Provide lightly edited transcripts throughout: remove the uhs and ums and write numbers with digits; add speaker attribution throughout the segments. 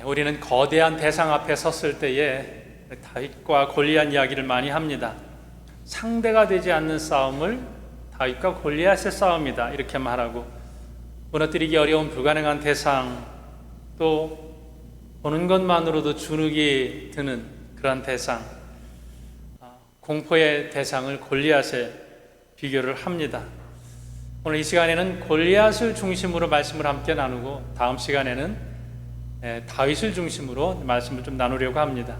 Speaker 1: 우리는 거대한 대상 앞에 섰을 때에 다윗과 골리앗 이야기를 많이 합니다. 상대가 되지 않는 싸움을 다윗과 골리앗의 싸움이다 이렇게 말하고, 무너뜨리기 어려운 불가능한 대상, 또 보는 것만으로도 주눅이 드는 그런 대상, 공포의 대상을 골리앗에 비교를 합니다. 오늘 이 시간에는 골리앗을 중심으로 말씀을 함께 나누고, 다음 시간에는 다윗을 중심으로 말씀을 좀 나누려고 합니다.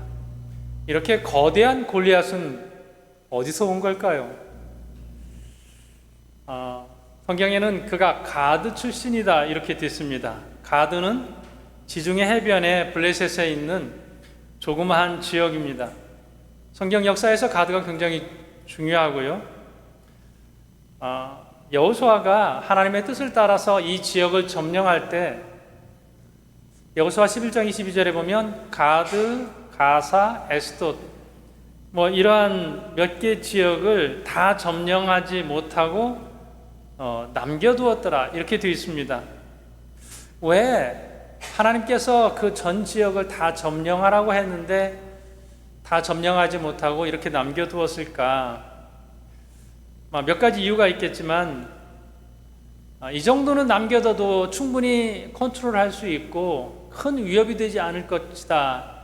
Speaker 1: 이렇게 거대한 골리앗은 어디서 온 걸까요? 성경에는 그가 가드 출신이다 이렇게 되어 있습니다. 가드는 지중해 해변에 블레셋에 있는 조그마한 지역입니다. 성경 역사에서 가드가 굉장히 중요하고요. 여호수아가 하나님의 뜻을 따라서 이 지역을 점령할 때 여호수아 11장 22절에 보면 가드, 가사, 에스돗 이러한 몇 개 지역을 다 점령하지 못하고 남겨두었더라 이렇게 되어 있습니다. 왜 하나님께서 그 전 지역을 다 점령하라고 했는데 다 점령하지 못하고 이렇게 남겨두었을까? 몇 가지 이유가 있겠지만, 이 정도는 남겨둬도 충분히 컨트롤할 수 있고 큰 위협이 되지 않을 것이다,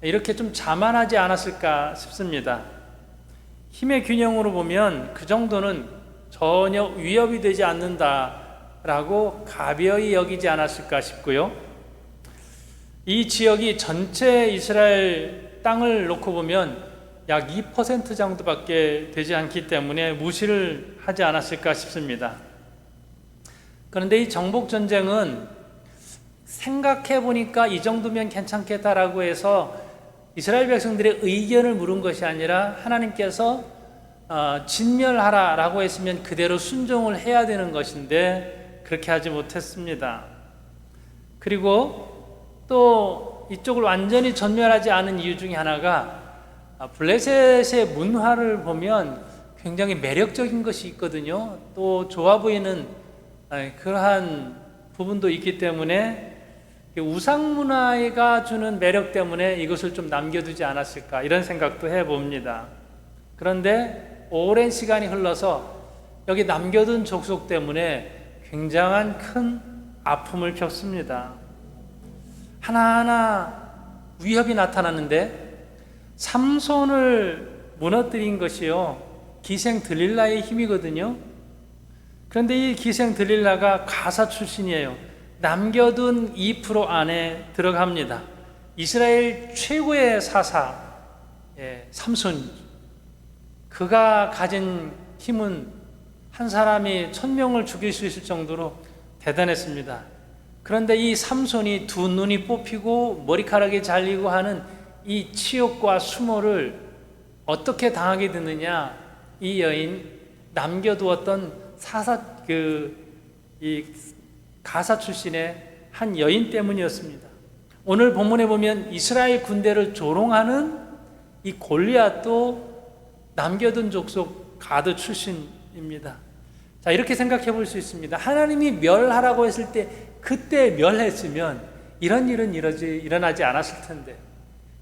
Speaker 1: 이렇게 좀 자만하지 않았을까 싶습니다. 힘의 균형으로 보면 그 정도는 전혀 위협이 되지 않는다라고 가벼이 여기지 않았을까 싶고요. 이 지역이 전체 이스라엘 땅을 놓고 보면 약 2% 정도밖에 되지 않기 때문에 무시를 하지 않았을까 싶습니다. 그런데 이 정복전쟁은 생각해 보니까 이 정도면 괜찮겠다라고 해서 이스라엘 백성들의 의견을 물은 것이 아니라 하나님께서 진멸하라라고 했으면 그대로 순종을 해야 되는 것인데 그렇게 하지 못했습니다. 그리고 또 이쪽을 완전히 전멸하지 않은 이유 중에 하나가 블레셋의 문화를 보면 굉장히 매력적인 것이 있거든요. 또 좋아 보이는 그러한 부분도 있기 때문에 우상 문화가 주는 매력 때문에 이것을 좀 남겨두지 않았을까 이런 생각도 해봅니다. 그런데 오랜 시간이 흘러서 여기 남겨둔 족속 때문에 굉장한 큰 아픔을 겪습니다. 하나하나 위협이 나타났는데 삼손을 무너뜨린 것이요 기생 들릴라의 힘이거든요. 그런데 이 기생 들릴라가 가사 출신이에요. 남겨둔 2% 안에 들어갑니다. 이스라엘 최고의 사사 삼손, 그가 가진 힘은 한 사람이 1000명을 죽일 수 있을 정도로 대단했습니다. 그런데 이 삼손이 두 눈이 뽑히고 머리카락이 잘리고 하는 이 치욕과 수모를 어떻게 당하게 됐느냐? 이 여인, 남겨두었던 이 가사 출신의 한 여인 때문이었습니다. 오늘 본문에 보면 이스라엘 군대를 조롱하는 이 골리앗도 남겨둔 족속 가드 출신입니다. 자, 이렇게 생각해 볼 수 있습니다. 하나님이 멸하라고 했을 때 그때 멸했으면 이런 일은 일어나지 않았을 텐데,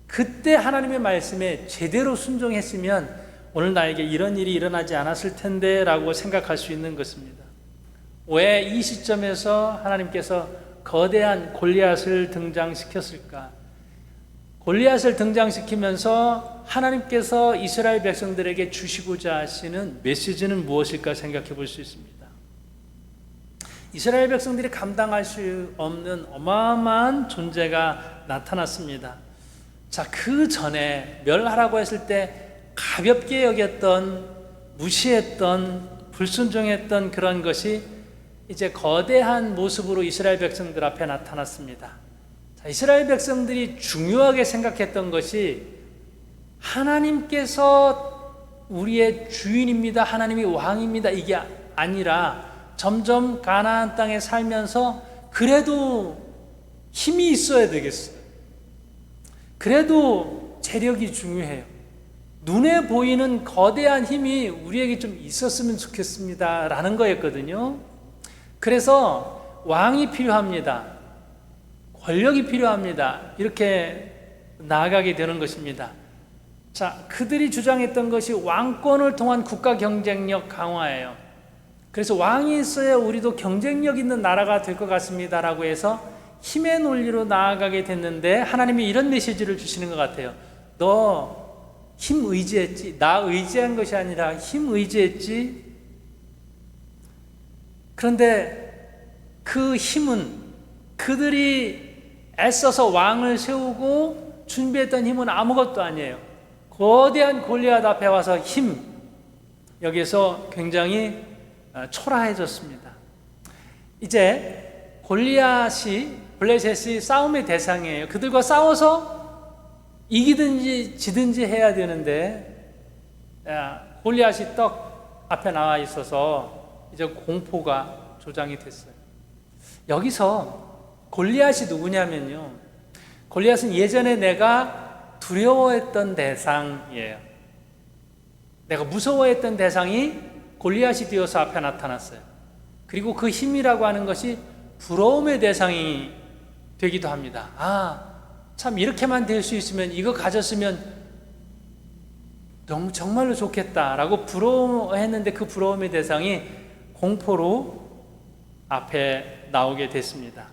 Speaker 1: 그때 하나님의 말씀에 제대로 순종했으면 오늘 나에게 이런 일이 일어나지 않았을 텐데 라고 생각할 수 있는 것입니다. 왜 이 시점에서 하나님께서 거대한 골리앗을 등장시켰을까? 골리앗을 등장시키면서 하나님께서 이스라엘 백성들에게 주시고자 하시는 메시지는 무엇일까 생각해 볼 수 있습니다. 이스라엘 백성들이 감당할 수 없는 어마어마한 존재가 나타났습니다. 자, 그 전에 멸하라고 했을 때 가볍게 여겼던, 무시했던, 불순종했던 그런 것이 이제 거대한 모습으로 이스라엘 백성들 앞에 나타났습니다. 자, 이스라엘 백성들이 중요하게 생각했던 것이 하나님께서 우리의 주인입니다, 하나님이 왕입니다, 이게 아니라 점점 가나안 땅에 살면서 그래도 힘이 있어야 되겠어요. 그래도 재력이 중요해요. 눈에 보이는 거대한 힘이 우리에게 좀 있었으면 좋겠습니다 라는 거였거든요. 그래서 왕이 필요합니다. 권력이 필요합니다. 이렇게 나아가게 되는 것입니다. 자, 그들이 주장했던 것이 왕권을 통한 국가 경쟁력 강화예요. 그래서 왕이 있어야 우리도 경쟁력 있는 나라가 될 것 같습니다라고 해서 힘의 논리로 나아가게 됐는데, 하나님이 이런 메시지를 주시는 것 같아요. 너 힘 의지했지? 나 의지한 것이 아니라 힘 의지했지? 그런데 그 힘은, 그들이 애써서 왕을 세우고 준비했던 힘은 아무것도 아니에요. 거대한 골리앗 앞에 와서 힘, 여기에서 굉장히 초라해졌습니다. 이제 골리앗이, 블레셋이 싸움의 대상이에요. 그들과 싸워서 이기든지 지든지 해야 되는데, 골리앗이 떡 앞에 나와 있어서 이제 공포가 조장이 됐어요. 여기서 골리앗이 누구냐면요, 골리앗은 예전에 내가 두려워했던 대상이에요. 내가 무서워했던 대상이 골리앗이 되어서 앞에 나타났어요. 그리고 그 힘이라고 하는 것이 부러움의 대상이 되기도 합니다. 참 이렇게만 될 수 있으면, 이거 가졌으면 너무 정말로 좋겠다라고 부러워했는데, 그 부러움의 대상이 공포로 앞에 나오게 됐습니다.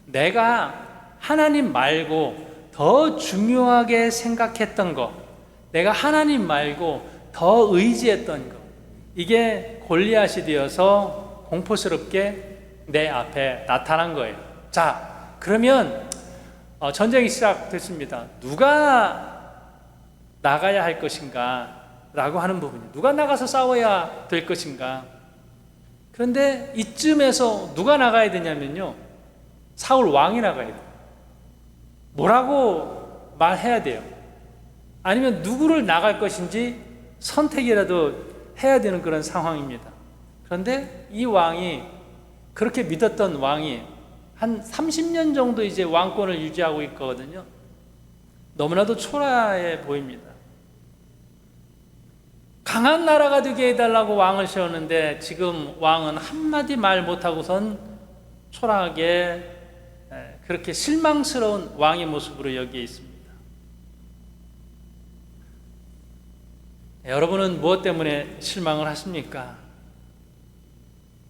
Speaker 1: 내가 하나님 말고 더 중요하게 생각했던 것, 내가 하나님 말고 더 의지했던 것, 이게 골리앗이 되어서 공포스럽게 내 앞에 나타난 거예요. 자, 그러면 전쟁이 시작됐습니다. 누가 나가야 할 것인가 라고 하는 부분이에요. 누가 나가서 싸워야 될 것인가. 그런데 이쯤에서 누가 나가야 되냐면요, 사울 왕이 나가야 돼요. 뭐라고 말해야 돼요. 아니면 누구를 나갈 것인지 선택이라도 해야 되는 그런 상황입니다. 그런데 이 왕이, 그렇게 믿었던 왕이 한 30년 정도 이제 왕권을 유지하고 있거든요. 너무나도 초라해 보입니다. 강한 나라가 되게 해달라고 왕을 세웠는데, 지금 왕은 한마디 말 못하고선 초라하게, 그렇게 실망스러운 왕의 모습으로 여기에 있습니다. 여러분은 무엇 때문에 실망을 하십니까?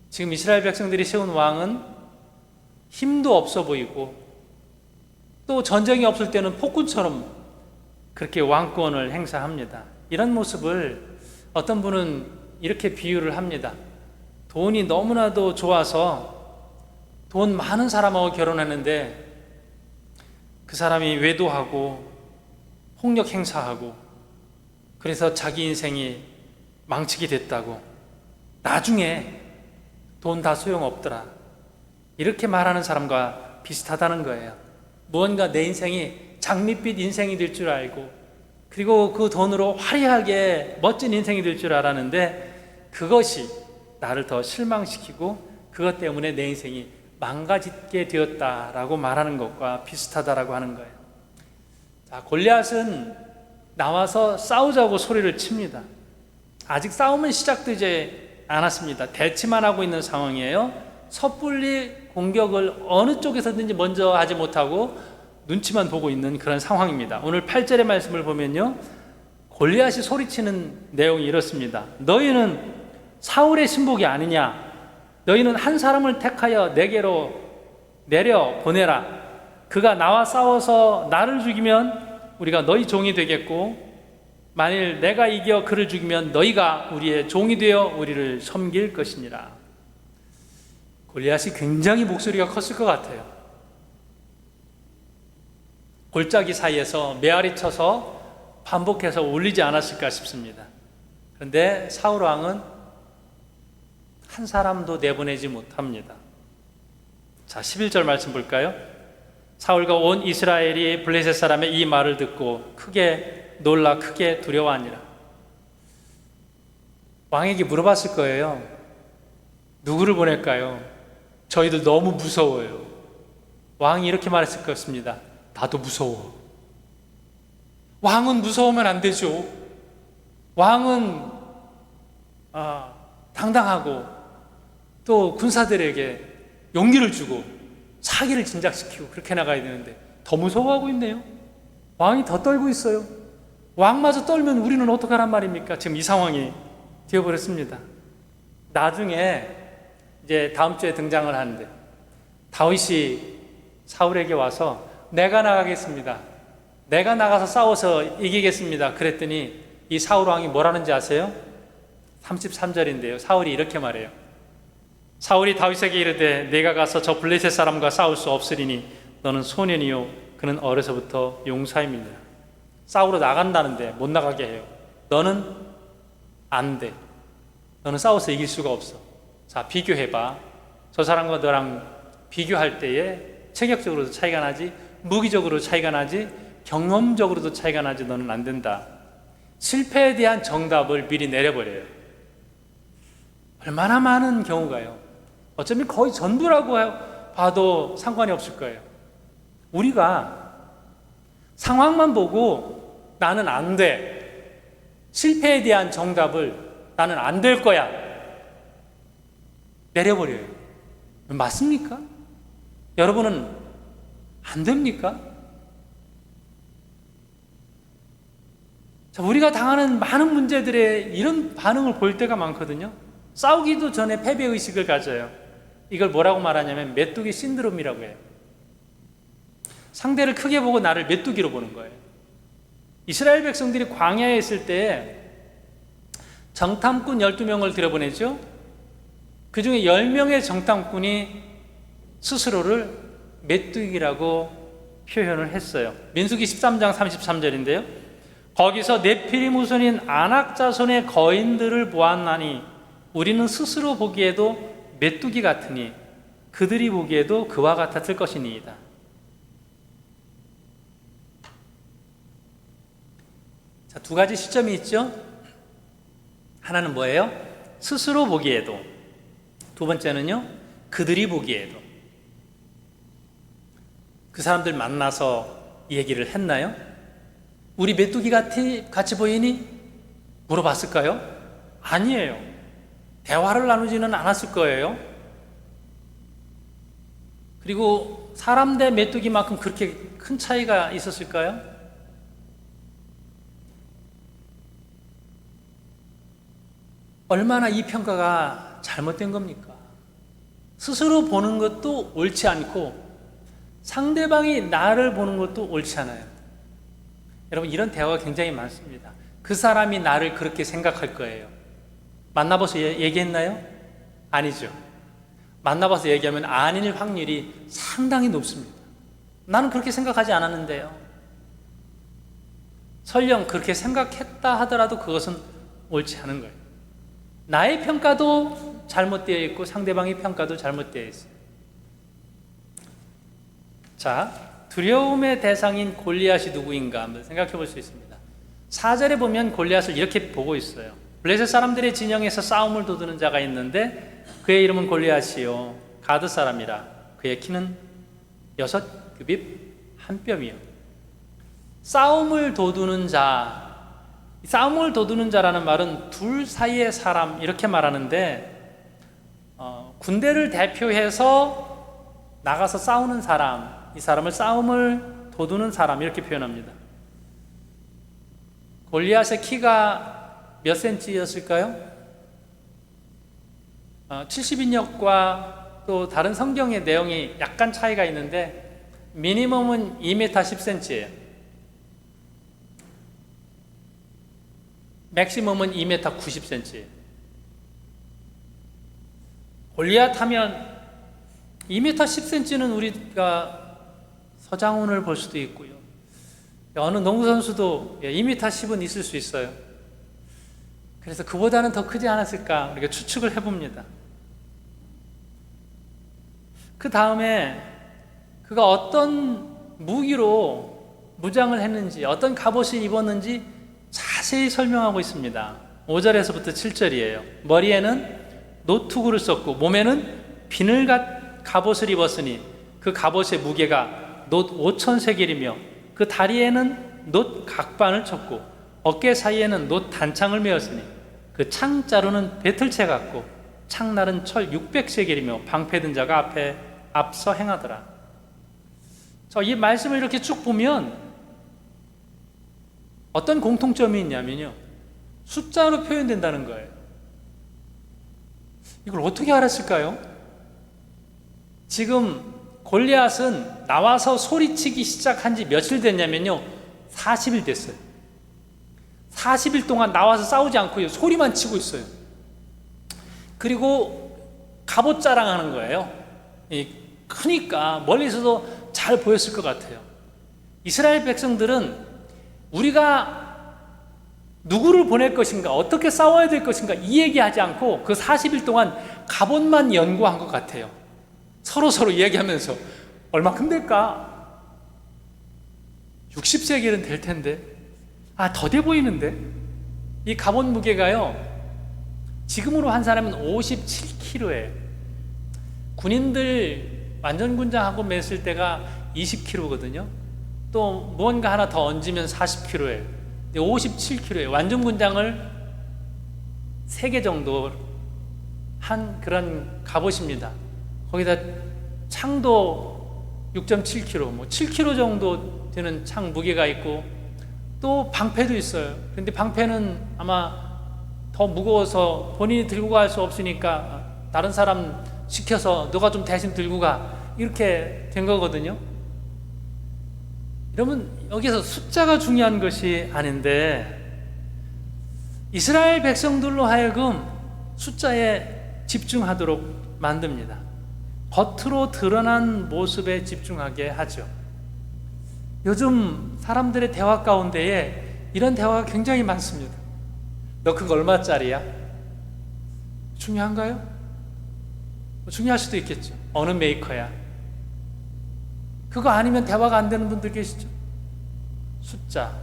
Speaker 1: 지금 이스라엘 백성들이 세운 왕은 힘도 없어 보이고, 또 전쟁이 없을 때는 폭군처럼 그렇게 왕권을 행사합니다. 이런 모습을 어떤 분은 이렇게 비유를 합니다. 돈이 너무나도 좋아서 돈 많은 사람하고 결혼했는데, 그 사람이 외도하고 폭력 행사하고, 그래서 자기 인생이 망치게 됐다고, 나중에 돈 다 소용없더라, 이렇게 말하는 사람과 비슷하다는 거예요. 무언가 내 인생이 장밋빛 인생이 될 줄 알고, 그리고 그 돈으로 화려하게 멋진 인생이 될 줄 알았는데, 그것이 나를 더 실망시키고 그것 때문에 내 인생이 망가지게 되었다라고 말하는 것과 비슷하다라고 하는 거예요. 자, 골리앗은 나와서 싸우자고 소리를 칩니다. 아직 싸움은 시작되지 않았습니다. 대치만 하고 있는 상황이에요. 섣불리 공격을 어느 쪽에서든지 먼저 하지 못하고 눈치만 보고 있는 그런 상황입니다. 오늘 8절의 말씀을 보면요, 골리앗이 소리치는 내용이 이렇습니다. 너희는 사울의 신복이 아니냐? 너희는 한 사람을 택하여 내게로 내려 보내라. 그가 나와 싸워서 나를 죽이면 우리가 너희 종이 되겠고, 만일 내가 이겨 그를 죽이면 너희가 우리의 종이 되어 우리를 섬길 것이니라. 골리앗이 굉장히 목소리가 컸을 것 같아요. 골짜기 사이에서 메아리 쳐서 반복해서 울리지 않았을까 싶습니다. 그런데 사울 왕은 한 사람도 내보내지 못합니다. 자, 11절 말씀 볼까요? 사울과 온 이스라엘이 블레셋 사람의 이 말을 듣고 크게 놀라 크게 두려워하니라. 왕에게 물어봤을 거예요. 누구를 보낼까요? 저희들 너무 무서워요. 왕이 이렇게 말했을 것입니다. 나도 무서워. 왕은 무서우면 안 되죠. 왕은 당당하고 또 군사들에게 용기를 주고 사기를 진작시키고 그렇게 나가야 되는데 더 무서워하고 있네요. 왕이 더 떨고 있어요. 왕마저 떨면 우리는 어떡하란 말입니까? 지금 이 상황이 되어버렸습니다. 나중에 이제 다음 주에 등장을 하는데 다윗이 사울에게 와서 내가 나가겠습니다. 내가 나가서 싸워서 이기겠습니다. 그랬더니 이 사울 왕이 뭐라는지 아세요? 33절인데요. 사울이 이렇게 말해요. 사울이 다윗에게 이르되 내가 가서 저 블레셋 사람과 싸울 수 없으리니 너는 소년이요 그는 어려서부터 용사입니다. 싸우러 나간다는데 못 나가게 해요. 너는 안 돼. 너는 싸워서 이길 수가 없어. 자, 비교해봐. 저 사람과 너랑 비교할 때에 체격적으로도 차이가 나지, 무기적으로 차이가 나지, 경험적으로도 차이가 나지. 너는 안 된다. 실패에 대한 정답을 미리 내려버려요. 얼마나 많은 경우가요. 어쩌면 거의 전부라고 봐도 상관이 없을 거예요. 우리가 상황만 보고 나는 안 돼. 실패에 대한 정답을 나는 안 될 거야. 내려버려요. 맞습니까? 여러분은 안 됩니까? 자, 우리가 당하는 많은 문제들에 이런 반응을 볼 때가 많거든요. 싸우기도 전에 패배의식을 가져요. 이걸 뭐라고 말하냐면 메뚜기 신드롬이라고 해요. 상대를 크게 보고 나를 메뚜기로 보는 거예요. 이스라엘 백성들이 광야에 있을 때 정탐꾼 12명을 들여보내죠. 그 중에 10명의 정탐꾼이 스스로를 메뚜기라고 표현을 했어요. 민수기 13장 33절인데요. 거기서 네피림 후손인 아낙 자손의 거인들을 보았나니 우리는 스스로 보기에도 메뚜기 같으니 그들이 보기에도 그와 같았을 것이니이다. 자, 두 가지 시점이 있죠. 하나는 뭐예요? 스스로 보기에도. 두 번째는요, 그들이 보기에도. 그 사람들 만나서 얘기를 했나요? 우리 메뚜기 같이 보이니? 물어봤을까요? 아니에요. 대화를 나누지는 않았을 거예요. 그리고 사람 대 메뚜기만큼 그렇게 큰 차이가 있었을까요? 얼마나 이 평가가 잘못된 겁니까? 스스로 보는 것도 옳지 않고 상대방이 나를 보는 것도 옳지 않아요. 여러분, 이런 대화가 굉장히 많습니다. 그 사람이 나를 그렇게 생각할 거예요. 만나봐서 얘기했나요? 아니죠. 만나봐서 얘기하면 아닐 확률이 상당히 높습니다. 나는 그렇게 생각하지 않았는데요. 설령 그렇게 생각했다 하더라도 그것은 옳지 않은 거예요. 나의 평가도 잘못되어 있고 상대방의 평가도 잘못되어 있어요. 자, 두려움의 대상인 골리앗이 누구인가 한번 생각해 볼 수 있습니다. 4절에 보면 골리앗을 이렇게 보고 있어요. 블레셋 사람들의 진영에서 싸움을 도두는 자가 있는데 그의 이름은 골리앗이요 가드 사람이라. 그의 키는 6규빗 1뼘이요. 싸움을 도두는 자. 싸움을 도두는 자라는 말은 둘 사이의 사람 이렇게 말하는데 군대를 대표해서 나가서 싸우는 사람, 이 사람을 싸움을 도두는 사람 이렇게 표현합니다. 골리앗의 키가 몇 센치였을까요? 70인역과 또 다른 성경의 내용이 약간 차이가 있는데 미니멈은 2m 10cm예요. 맥시멈은 2m 90cm예요. 골리앗 하면 2m 10cm는 우리가 서장훈을 볼 수도 있고요. 어느 농구선수도 2m 10은 있을 수 있어요. 그래서 그보다는 더 크지 않았을까 우리가 추측을 해봅니다. 그 다음에 그가 어떤 무기로 무장을 했는지, 어떤 갑옷을 입었는지 자세히 설명하고 있습니다. 5절에서부터 7절이에요. 머리에는 노투구를 썼고 몸에는 비늘 갑옷을 입었으니 그 갑옷의 무게가 놋 5,000세겔이며 그 다리에는 놋 각반을 쳤고 어깨 사이에는 놋 단창을 메었으니 그 창자루는 배틀채 같고 창날은 철 600세겔이며 방패든 자가 앞서 행하더라. 이 말씀을 이렇게 쭉 보면 어떤 공통점이 있냐면요, 숫자로 표현된다는 거예요. 이걸 어떻게 알았을까요? 지금 골리앗은 나와서 소리치기 시작한 지 며칠 됐냐면요, 40일 됐어요. 40일 동안 나와서 싸우지 않고 소리만 치고 있어요. 그리고 갑옷 자랑하는 거예요. 크니까 멀리서도 잘 보였을 것 같아요. 이스라엘 백성들은 우리가 누구를 보낼 것인가, 어떻게 싸워야 될 것인가 이 얘기하지 않고 그 40일 동안 갑옷만 연구한 것 같아요. 서로 이야기하면서 얼마큼 될까? 60세겔은 될 텐데, 더 돼 보이는데. 이 갑옷 무게가요, 지금으로 한 사람은 57kg예요. 군인들 완전군장하고 맸을 때가 20kg거든요. 또 무언가 하나 더 얹으면 40kg예요. 57kg예요. 완전군장을 3개 정도 한 그런 갑옷입니다. 거기다 창도 6.7kg, 7kg 정도 되는 창 무게가 있고, 또 방패도 있어요. 그런데 방패는 아마 더 무거워서 본인이 들고 갈 수 없으니까 다른 사람 시켜서 너가 좀 대신 들고 가, 이렇게 된 거거든요. 여러분, 여기서 숫자가 중요한 것이 아닌데 이스라엘 백성들로 하여금 숫자에 집중하도록 만듭니다. 겉으로 드러난 모습에 집중하게 하죠. 요즘 사람들의 대화 가운데에 이런 대화가 굉장히 많습니다. 너 그거 얼마짜리야? 중요한가요? 중요할 수도 있겠죠. 어느 메이커야? 그거 아니면 대화가 안 되는 분들 계시죠? 숫자.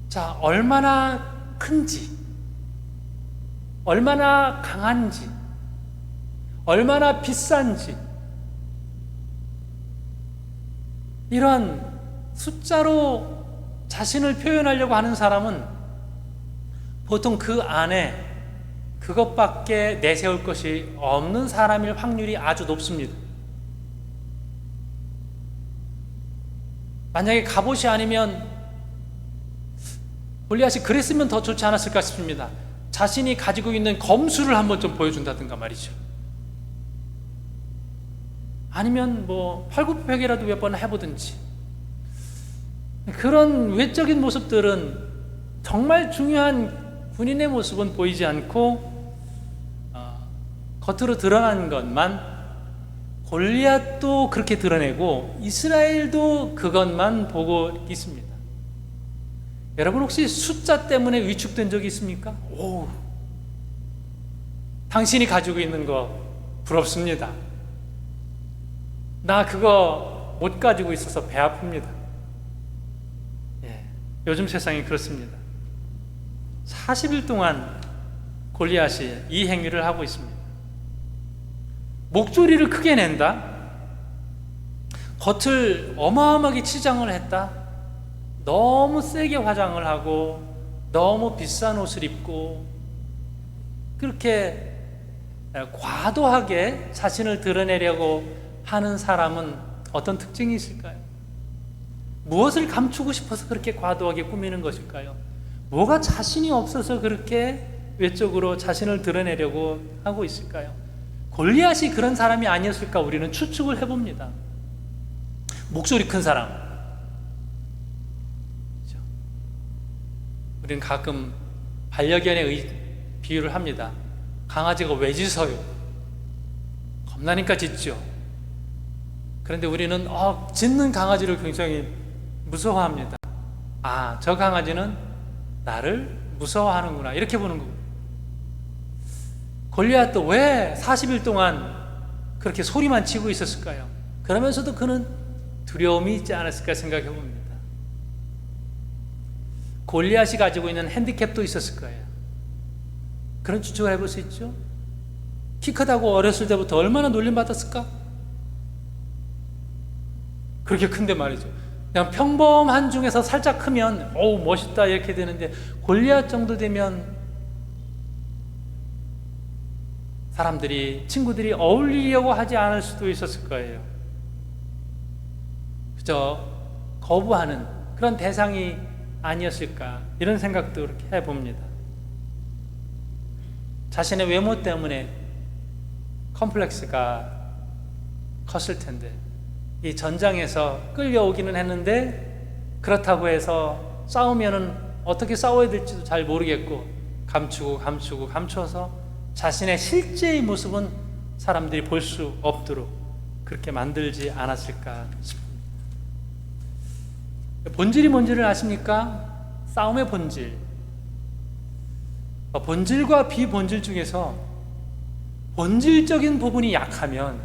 Speaker 1: 자, 얼마나 큰지, 얼마나 강한지, 얼마나 비싼지, 이런 숫자로 자신을 표현하려고 하는 사람은 보통 그 안에 그것밖에 내세울 것이 없는 사람일 확률이 아주 높습니다. 만약에 갑옷이 아니면 골리앗이 그랬으면 더 좋지 않았을까 싶습니다. 자신이 가지고 있는 검수를 한번 좀 보여준다든가 말이죠. 아니면 팔굽혀펴기라도 몇 번 해보든지. 그런 외적인 모습들은 정말 중요한 군인의 모습은 보이지 않고 겉으로 드러난 것만, 골리앗도 그렇게 드러내고 이스라엘도 그것만 보고 있습니다. 여러분, 혹시 숫자 때문에 위축된 적이 있습니까? 당신이 가지고 있는 거 부럽습니다. 나 그거 못 가지고 있어서 배 아픕니다. 요즘 세상이 그렇습니다. 40일 동안 골리앗이 이 행위를 하고 있습니다. 목소리를 크게 낸다, 겉을 어마어마하게 치장을 했다, 너무 세게 화장을 하고 너무 비싼 옷을 입고 그렇게 과도하게 자신을 드러내려고 하는 사람은 어떤 특징이 있을까요? 무엇을 감추고 싶어서 그렇게 과도하게 꾸미는 것일까요? 뭐가 자신이 없어서 그렇게 외적으로 자신을 드러내려고 하고 있을까요? 골리앗이 그런 사람이 아니었을까 우리는 추측을 해봅니다. 목소리 큰 사람. 그렇죠? 우리는 가끔 반려견의 비유를 합니다. 강아지가 왜 짖어요? 겁나니까 짖죠. 그런데 우리는 짖는 강아지를 굉장히 무서워합니다. 저 강아지는 나를 무서워하는구나, 이렇게 보는 거고. 골리앗도 왜 40일 동안 그렇게 소리만 치고 있었을까요? 그러면서도 그는 두려움이 있지 않았을까 생각해 봅니다. 골리앗이 가지고 있는 핸디캡도 있었을 거예요. 그런 추측을 해볼 수 있죠. 키 크다고 어렸을 때부터 얼마나 놀림받았을까? 그렇게 큰데 말이죠. 그냥 평범한 중에서 살짝 크면 멋있다 이렇게 되는데, 골리앗 정도 되면 사람들이, 친구들이 어울리려고 하지 않을 수도 있었을 거예요. 그저 거부하는 그런 대상이 아니었을까, 이런 생각도 그렇게 해봅니다. 자신의 외모 때문에 컴플렉스가 컸을 텐데, 이 전장에서 끌려오기는 했는데, 그렇다고 해서 싸우면은 어떻게 싸워야 될지도 잘 모르겠고, 감춰서 자신의 실제의 모습은 사람들이 볼 수 없도록 그렇게 만들지 않았을까 싶습니다. 본질이 뭔지를 아십니까? 싸움의 본질. 본질과 비본질 중에서 본질적인 부분이 약하면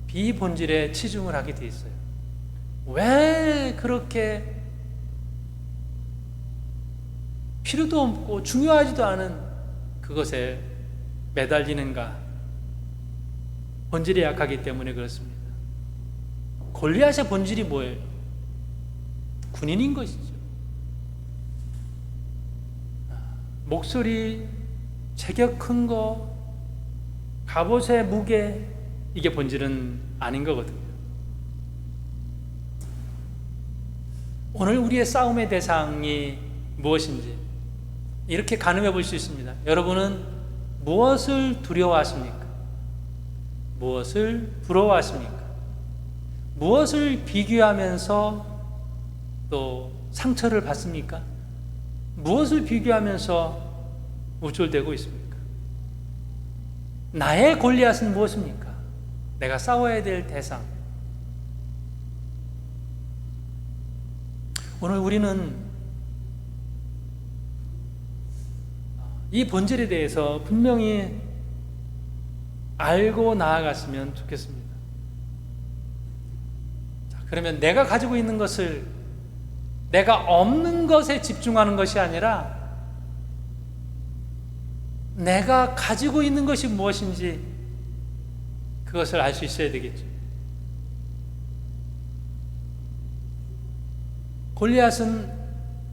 Speaker 1: 비본질에 치중을 하게 돼 있어요. 왜 그렇게 필요도 없고 중요하지도 않은 그것에 매달리는가? 본질이 약하기 때문에 그렇습니다. 골리앗의 본질이 뭐예요? 군인인 것이죠. 목소리, 체격 큰 거, 갑옷의 무게, 이게 본질은 아닌 거거든요. 오늘 우리의 싸움의 대상이 무엇인지 이렇게 가늠해 볼 수 있습니다. 여러분은 무엇을 두려워하십니까? 무엇을 부러워하십니까? 무엇을 비교하면서 또 상처를 받습니까? 무엇을 비교하면서 우쭐대고 있습니까? 나의 골리앗은 무엇입니까? 내가 싸워야 될 대상. 오늘 우리는 이 본질에 대해서 분명히 알고 나아갔으면 좋겠습니다. 자, 그러면 내가 가지고 있는 것을, 내가 없는 것에 집중하는 것이 아니라 내가 가지고 있는 것이 무엇인지 그것을 알 수 있어야 되겠죠. 골리앗은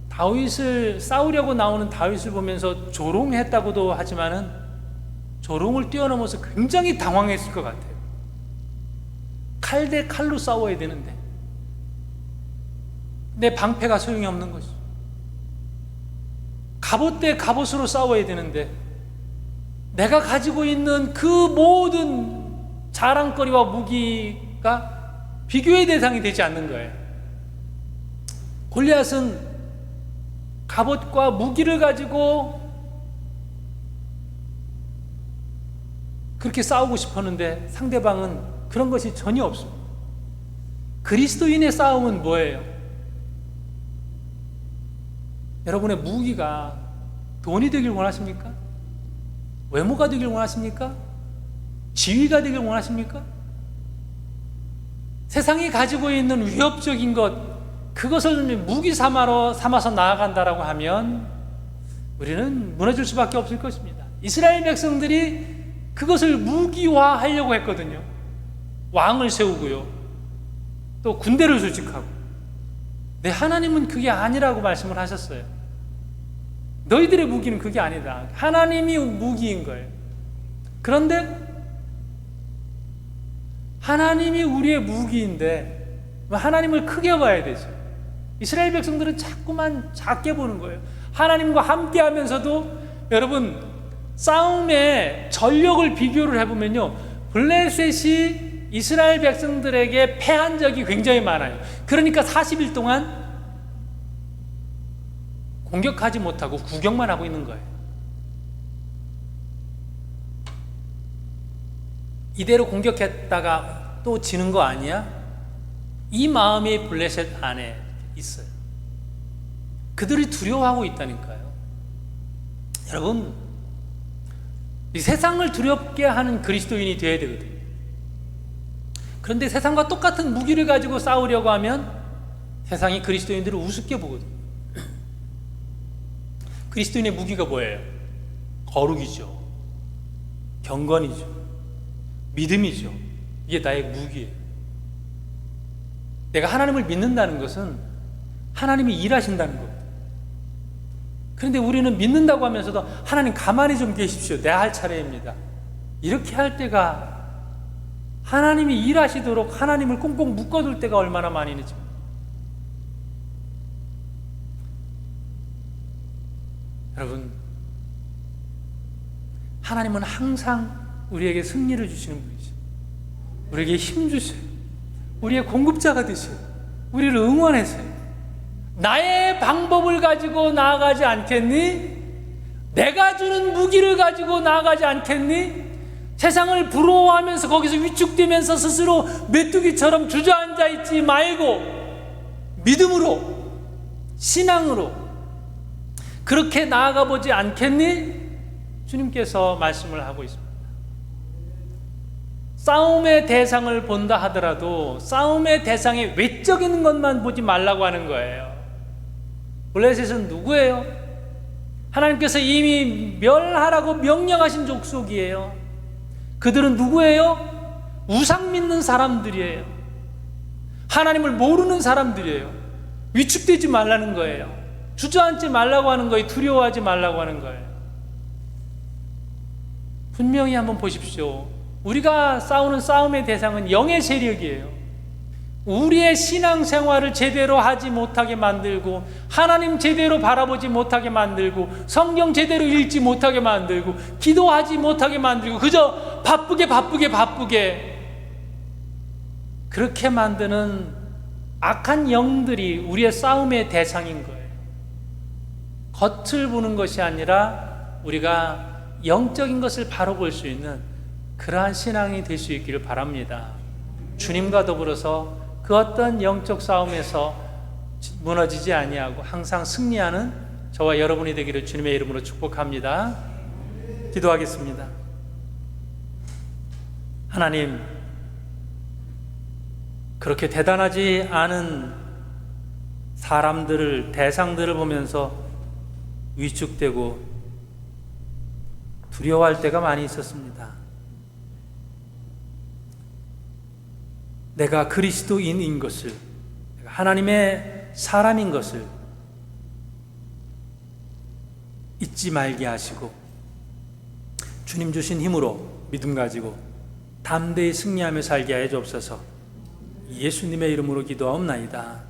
Speaker 1: 다윗을 싸우려고 나오는 다윗을 보면서 조롱했다고도 하지만은 조롱을 뛰어넘어서 굉장히 당황했을 것 같아요. 칼 대 칼로 싸워야 되는데 내 방패가 소용이 없는 것이죠. 갑옷 대 갑옷으로 싸워야 되는데 내가 가지고 있는 그 모든 자랑거리와 무기가 비교의 대상이 되지 않는 거예요. 골리앗은 갑옷과 무기를 가지고 그렇게 싸우고 싶었는데 상대방은 그런 것이 전혀 없습니다. 그리스도인의 싸움은 뭐예요? 여러분의 무기가 돈이 되길 원하십니까? 외모가 되길 원하십니까? 지위가 되길 원하십니까? 세상이 가지고 있는 위협적인 것, 그것을 무기 삼아서 나아간다라고 하면 우리는 무너질 수밖에 없을 것입니다. 이스라엘 백성들이 그것을 무기화하려고 했거든요. 왕을 세우고요, 또 군대를 조직하고. 네, 하나님은 그게 아니라고 말씀을 하셨어요. 너희들의 무기는 그게 아니다. 하나님이 무기인 거예요. 그런데 하나님이 우리의 무기인데 하나님을 크게 봐야 되죠. 이스라엘 백성들은 자꾸만 작게 보는 거예요. 하나님과 함께 하면서도 여러분 싸움의 전력을 비교를 해보면요, 블레셋이 이스라엘 백성들에게 패한 적이 굉장히 많아요. 그러니까 40일 동안 공격하지 못하고 구경만 하고 있는 거예요. 이대로 공격했다가 또 지는 거 아니야? 이 마음이 블레셋 안에 있어요. 그들이 두려워하고 있다니까요. 여러분, 이 세상을 두렵게 하는 그리스도인이 되어야 되거든요. 그런데 세상과 똑같은 무기를 가지고 싸우려고 하면 세상이 그리스도인들을 우습게 보거든요. 그리스도인의 무기가 뭐예요? 거룩이죠, 경건이죠, 믿음이죠. 이게 나의 무기예요. 내가 하나님을 믿는다는 것은 하나님이 일하신다는 겁니다. 그런데 우리는 믿는다고 하면서도 하나님 가만히 좀 계십시오, 내가 할 차례입니다, 이렇게 할 때가 하나님이 일하시도록 하나님을 꽁꽁 묶어둘 때가 얼마나 많이 있는지. 여러분, 하나님은 항상 우리에게 승리를 주시는 분이죠. 우리에게 힘 주세요. 우리의 공급자가 되세요. 우리를 응원하세요. 나의 방법을 가지고 나아가지 않겠니? 내가 주는 무기를 가지고 나아가지 않겠니? 세상을 부러워하면서 거기서 위축되면서 스스로 메뚜기처럼 주저앉아 있지 말고 믿음으로, 신앙으로 그렇게 나아가 보지 않겠니? 주님께서 말씀을 하고 있습니다. 싸움의 대상을 본다 하더라도 싸움의 대상의 외적인 것만 보지 말라고 하는 거예요. 블레셋은 누구예요? 하나님께서 이미 멸하라고 명령하신 족속이에요. 그들은 누구예요? 우상 믿는 사람들이에요. 하나님을 모르는 사람들이에요. 위축되지 말라는 거예요. 주저앉지 말라고 하는 거예요. 두려워하지 말라고 하는 거예요. 분명히 한번 보십시오. 우리가 싸우는 싸움의 대상은 영의 세력이에요. 우리의 신앙생활을 제대로 하지 못하게 만들고, 하나님 제대로 바라보지 못하게 만들고, 성경 제대로 읽지 못하게 만들고, 기도하지 못하게 만들고, 그저 바쁘게 그렇게 만드는 악한 영들이 우리의 싸움의 대상인 거예요. 겉을 보는 것이 아니라 우리가 영적인 것을 바로 볼 수 있는 그러한 신앙이 될 수 있기를 바랍니다. 주님과 더불어서 그 어떤 영적 싸움에서 무너지지 아니하고 항상 승리하는 저와 여러분이 되기를 주님의 이름으로 축복합니다. 기도하겠습니다. 하나님, 그렇게 대단하지 않은 사람들을, 대상들을 보면서 위축되고 두려워할 때가 많이 있었습니다. 내가 그리스도인인 것을, 내가 하나님의 사람인 것을 잊지 말게 하시고 주님 주신 힘으로 믿음 가지고 담대히 승리하며 살게 하여 주옵소서. 예수님의 이름으로 기도하옵나이다.